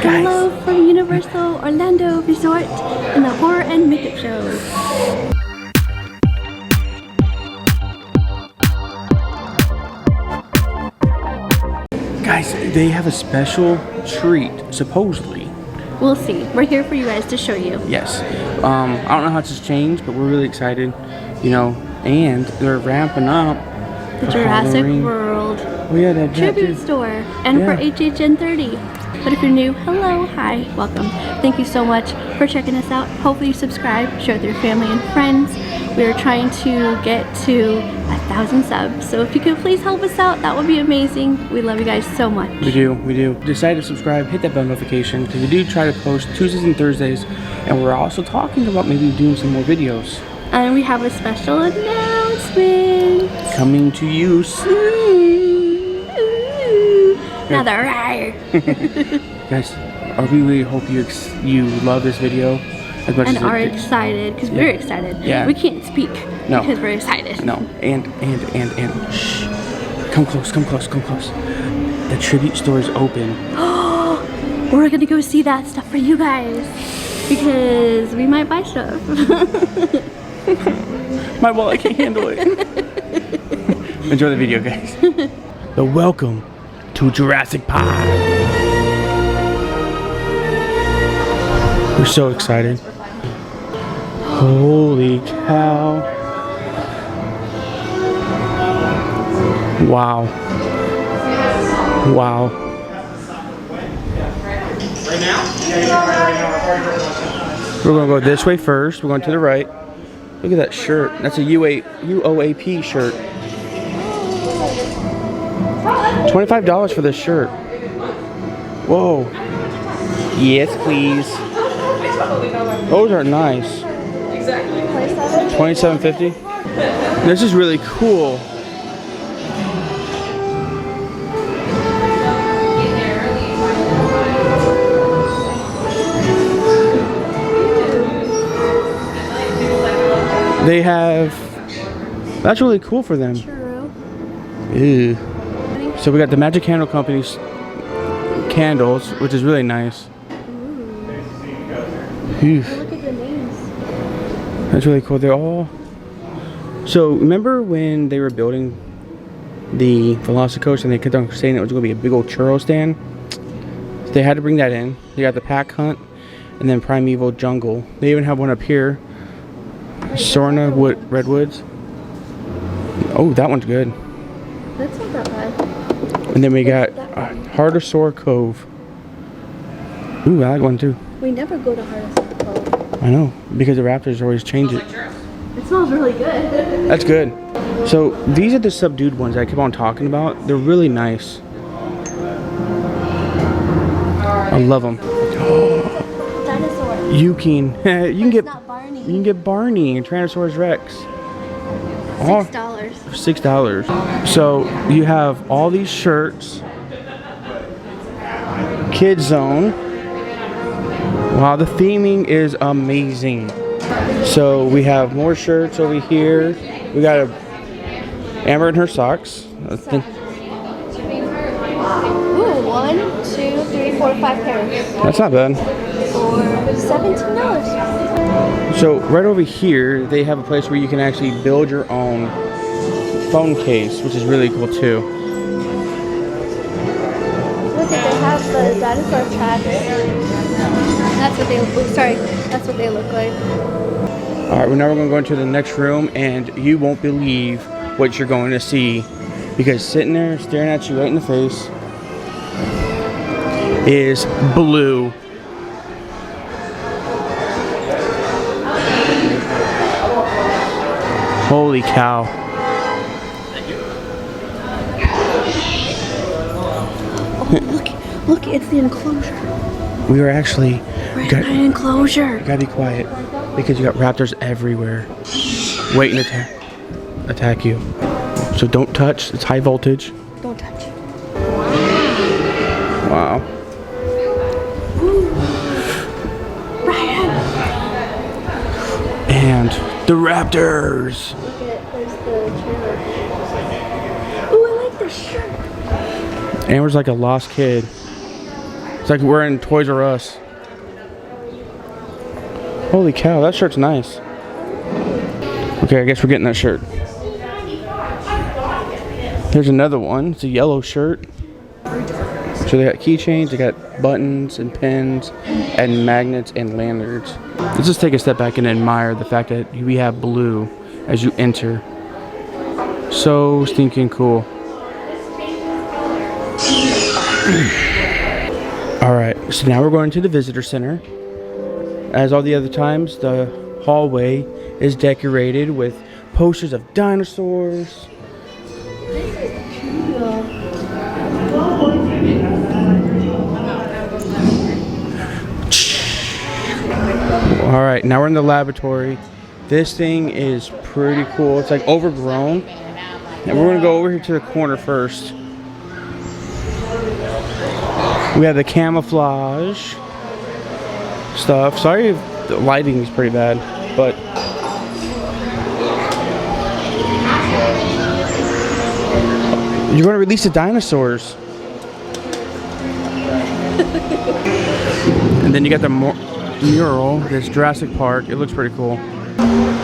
Hello from Universal Orlando Resort and the Horror and Makeup Show. Guys, they have a special treat, supposedly. We'll see. We're here for you guys to show you. Yes. I don't know how it's changed, but we're really excited, you know, and they're ramping up The Jurassic Halloween. World Oh yeah, that Tribute Store. And for HHN 30. But if you're new, hello, hi, welcome. Thank you so much for checking us out. Hopefully you subscribe, share with your family and friends. We are trying to get to 1,000 subs. So if you could please help us out, that would be amazing. We love you guys so much. We do. Decide to subscribe, hit that bell notification, because we do try to post Tuesdays and Thursdays, and we're also talking about maybe doing some more videos. And we have a special announcement. Coming to you soon. Another ride. Guys, I really hope you love this video as much and as are excited, because we're excited. Yeah. We can't speak because we're excited. No, and shh. Come close. The tribute store is open. We're gonna go see that stuff for you guys because we might buy stuff. My wallet can't handle it. Enjoy the video, guys. The welcome to Jurassic Park. We're so excited. Holy cow. Wow. Right now? We're gonna go this way first. We're going to the right. Look at that shirt. That's a UOAP shirt. $25 for this shirt. Whoa. Yes, please. Those are nice. Exactly. $27.50. This is really cool. They have. That's really cool for them. True. Ew. So we got the Magic Candle Company's candles, which is really nice. Ooh. Look at the names. That's really cool. They're all. So remember when they were building the Velocicoaster and they kept on saying it was going to be a big old churro stand? So they had to bring that in. They got the Pack Hunt and then Primeval Jungle. They even have one up here. Sorna Redwoods. Oh, that one's good. That's not that bad. And then we got Hardosaur Cove. Ooh, I like one too. We never go to Hardosaur Cove. I know, because the Raptors always change it. It smells really good. That's good. So these are the subdued ones I keep on talking about. They're really nice. I love them. Dinosaur. You can get Not Barney. you can get Barney and Tyrannosaurus Rex. $6. For $6. So you have all these shirts. Kids Zone. Wow, the theming is amazing. So we have more shirts over here. We got Amber and her socks. Ooh, 1, 2, 3, 4, 5 pairs. That's not bad. For $17. So right over here, they have a place where you can actually build your own phone case, which is really cool too. Look, they have the dinosaur tracks. That's what they look. Sorry, that's what they look like. All right, well, now we're going to go into the next room, and you won't believe what you're going to see, because sitting there staring at you right in the face is Blue. Holy cow. Oh, look, it's the enclosure. We were actually... We're in an enclosure. You gotta be quiet, because you got raptors everywhere waiting to attack you. So don't touch, it's high voltage. Don't touch. Wow. Ooh. Ryan. And the raptors. Look at, there's the trailer. Ooh, I like this shirt. Amber's like a lost kid. It's like we're in Toys R Us. Holy cow, that shirt's nice. Okay, I guess we're getting that shirt. There's another one. It's a yellow shirt. So they got keychains, they got buttons and pins and magnets and lanyards. Let's just take a step back and admire the fact that we have blue as you enter. So stinking cool. Alright, so now we're going to the visitor center. As all the other times, the hallway is decorated with posters of dinosaurs. Alright, now we're in the laboratory. This thing is pretty cool. It's like overgrown. And we're gonna go over here to the corner first. We have the camouflage stuff. Sorry if the lighting is pretty bad, but you're gonna release the dinosaurs. And then you got the mural, this Jurassic Park. It looks pretty cool.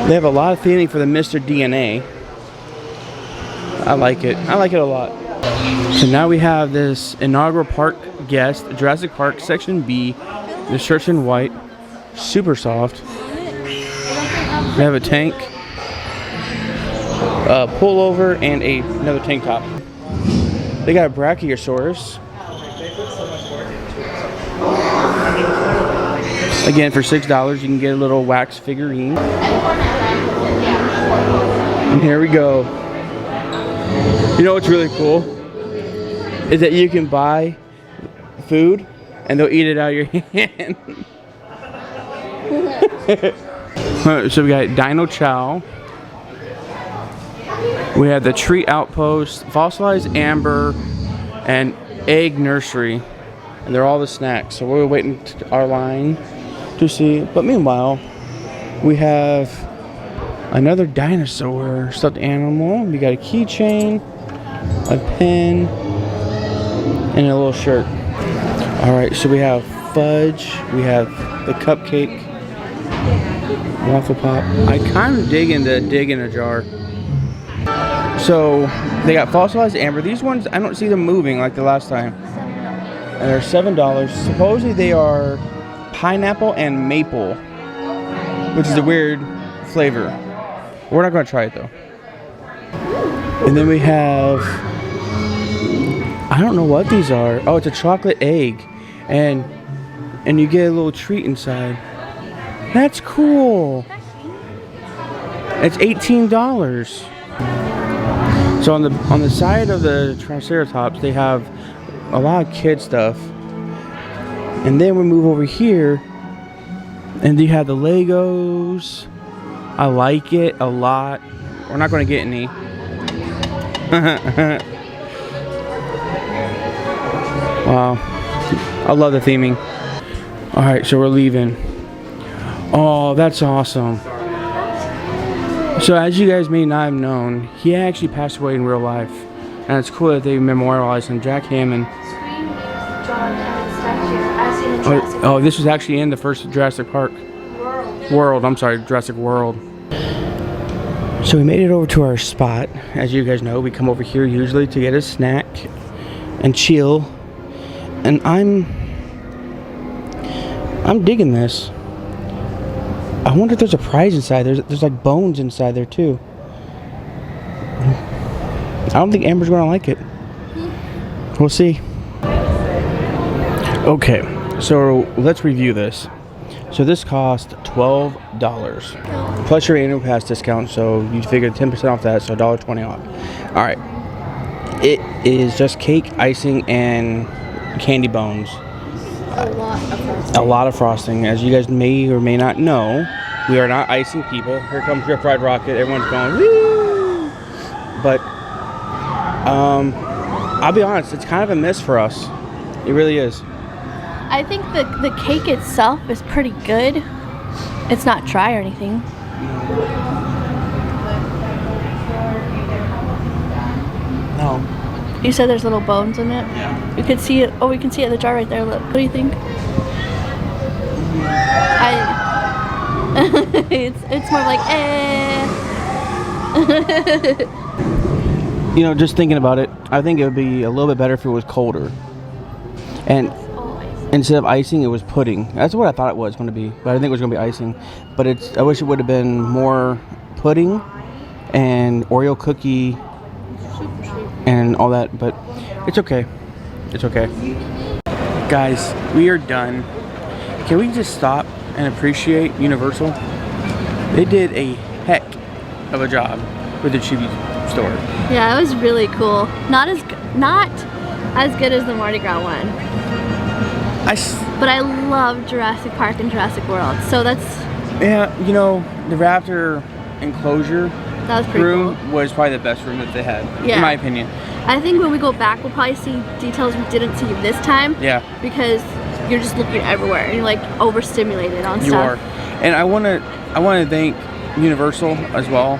They have a lot of theming for the Mr. DNA. I like it. I like it a lot. So now we have this inaugural park guest, Jurassic Park Section B. The shirt's in white, super soft. We have a tank, a pullover, and another tank top. They got a Brachiosaurus. Again, for $6, you can get a little wax figurine. And here we go. You know what's really cool? Is that you can buy food and they'll eat it out of your hand. So we got Dino Chow. We have the Tree Outpost, Fossilized Amber, and Egg Nursery. And they're all the snacks. So we're waiting our line to see. But meanwhile, we have another dinosaur stuffed animal. We got a keychain, a pen, and a little shirt. Alright, so we have fudge, we have the cupcake, waffle pop. I kind of dig in a jar. So they got fossilized amber. These ones, I don't see them moving like the last time. And they're $7. Supposedly they are pineapple and maple, which is a weird flavor. We're not going to try it though. And then we have, I don't know what these are. Oh, it's a chocolate egg, and you get a little treat inside. That's cool. It's $18. So on the side of the Triceratops, they have a lot of kid stuff. And then we move over here, and you have the Legos. I like it a lot. We're not going to get any. Wow, I love the theming. Alright, so we're leaving. Oh, that's awesome. So as you guys may not have known, he actually passed away in real life. And it's cool that they memorialized him. Jack Hammond. Oh, this was actually in the first Jurassic Park. World, I'm sorry, Jurassic World. So we made it over to our spot. As you guys know, we come over here usually to get a snack and chill. And I'm digging this. I wonder if there's a prize inside. There's like bones inside there too. I don't think Amber's gonna like it. We'll see. Okay, so let's review this. So this cost $12 plus your annual pass discount. So you figure 10% off that, so $1.20 off. All right, it is just cake, icing, and candy bones. A lot of frosting. As you guys may or may not know, we are not icing people. Here comes your fried rocket. Everyone's going woo! But I'll be honest, it's kind of a miss for us. It really is. I think the cake itself is pretty good. It's not dry or anything. No. You said there's little bones in it? Yeah. You could see it. Oh, we can see it in the jar right there. Look. What do you think? It's more like You know, just thinking about it, I think it would be a little bit better if it was colder. And instead of icing, it was pudding. That's what I thought it was going to be, but I think it was going to be icing. But I wish it would have been more pudding and Oreo cookie and all that. But it's okay. It's okay. Guys, we are done. Can we just stop and appreciate Universal? They did a heck of a job with the tribute store. Yeah, it was really cool. Not as good as the Mardi Gras one. But I love Jurassic Park and Jurassic World. So that's... Yeah, you know, the raptor enclosure that was pretty room cool. was probably the best room that they had, yeah. in my opinion. I think when we go back, we'll probably see details we didn't see this time. Yeah. Because you're just looking everywhere and you're like overstimulated on stuff. You are. And I want to thank Universal as well,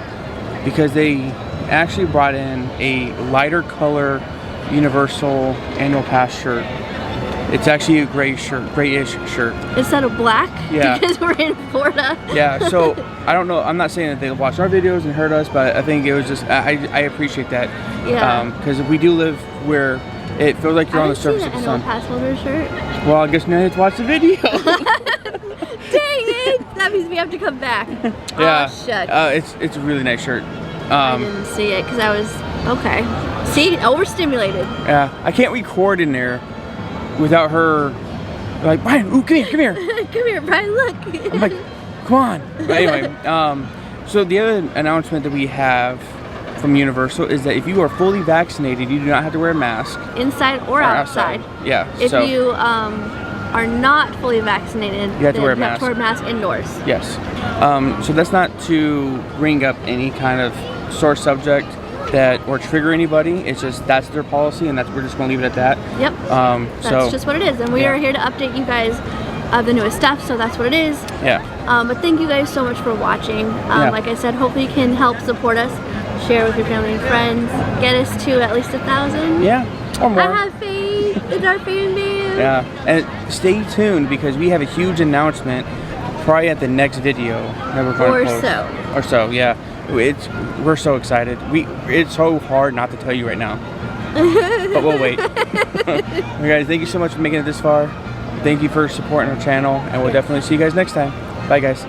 because they actually brought in a lighter color Universal annual pass shirt. It's actually a grayish shirt. Instead of black? Yeah. Because we're in Florida. Yeah, so I don't know, I'm not saying that they watched our videos and heard us, but I think it was just, I appreciate that. Yeah. Because we do live where it feels like you're on the surface of the sun. Pass holder shirt. Well, I guess now you have to watch the video. Dang it! That means we have to come back. Yeah. Oh, shucks. It's a really nice shirt. I didn't see it because I was, okay. See, overstimulated. Yeah, I can't record in there without her like, Brian, ooh, come here. Come here, Brian, look. I'm like, come on. But anyway, so the other announcement that we have from Universal is that if you are fully vaccinated, you do not have to wear a mask. Inside or outside. Yeah. If you are not fully vaccinated, you have to wear a mask. You have to wear a mask indoors. Yes. So that's not to bring up any kind of sore subject that or trigger anybody. It's just that's their policy, and we're just gonna leave it at that. Yep. That's just what it is, and we are here to update you guys of the newest stuff. So that's what it is. Yeah. But thank you guys so much for watching. Like I said, hopefully you can help support us, share with your family and friends, get us to at least 1,000. Yeah. Or more. I have faith in our fan base. Yeah. And stay tuned because we have a huge announcement probably at the next video that we're going to post. Or so, yeah. We're so excited. It's so hard not to tell you right now, but we'll wait. Okay, guys, thank you so much for making it this far. Thank you for supporting our channel, and we'll definitely see you guys next time. Bye, guys.